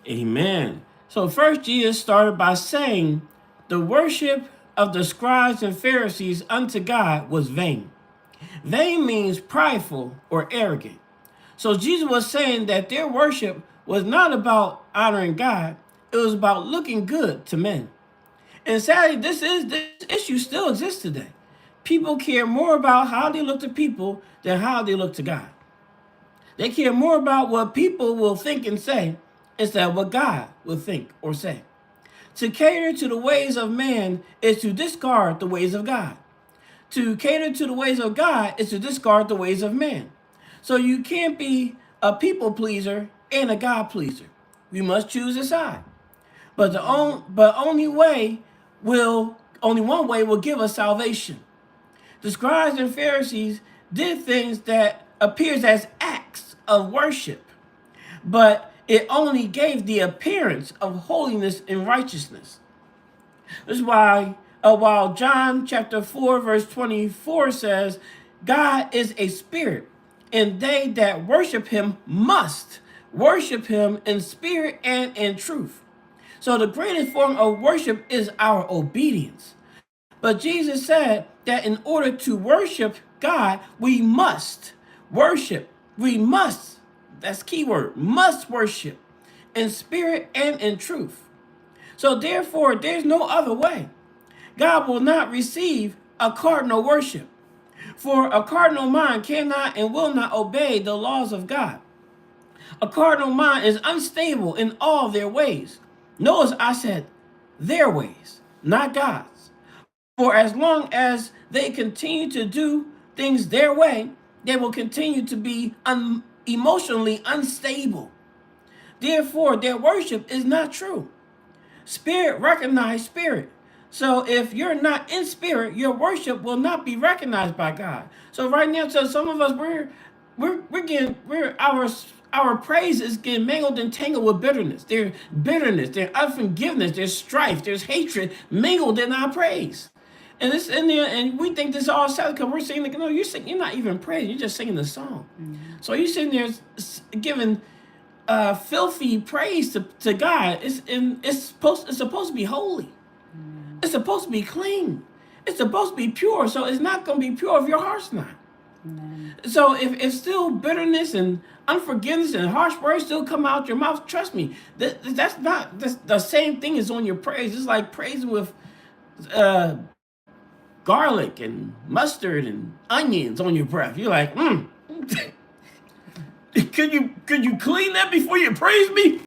Amen. So first Jesus started by saying the worship of the scribes and Pharisees unto God was vain. Vain means prideful or arrogant. So Jesus was saying that their worship was not about honoring God, it was about looking good to men. And sadly, this issue still exists today. People care more about how they look to people than how they look to God. They care more about what people will think and say instead of what God will think or say. To cater to the ways of man is to discard the ways of God. To cater to the ways of God is to discard the ways of man. So you can't be a people pleaser and a God pleaser. You must choose a side. But only one way will give us salvation. The scribes and Pharisees did things that appears as acts of worship, but it only gave the appearance of holiness and righteousness. This is why, while John chapter 4, verse 24 says, God is a spirit, and they that worship him must worship him in spirit and in truth. So the greatest form of worship is our obedience. But Jesus said that in order to worship God, we must worship. We must, that's keyword, must worship in spirit and in truth. So therefore, there's no other way. God will not receive a cardinal worship. For a cardinal mind cannot and will not obey the laws of God. A cardinal mind is unstable in all their ways. Notice I said their ways, not God's. For as long as they continue to do things their way, they will continue to be emotionally unstable. Therefore, their worship is not true. Spirit recognize spirit. So if you're not in spirit, your worship will not be recognized by God. So right now, so some of us our praise is getting mangled and tangled with bitterness. There's bitterness, there's unforgiveness, there's strife, there's hatred mingled in our praise. And it's in there, and we think this is all sad because we're singing. No, you're not even praising. You're just singing the song. So you're sitting there giving filthy praise to God. It's supposed to be holy. It's supposed to be clean. It's supposed to be pure. So it's not going to be pure if your heart's not. So if still bitterness and unforgiveness and harsh words still come out your mouth, trust me, that's not the same thing as on your praise. It's like praising with garlic and mustard and onions on your breath. You're like, could you clean that before you praise me?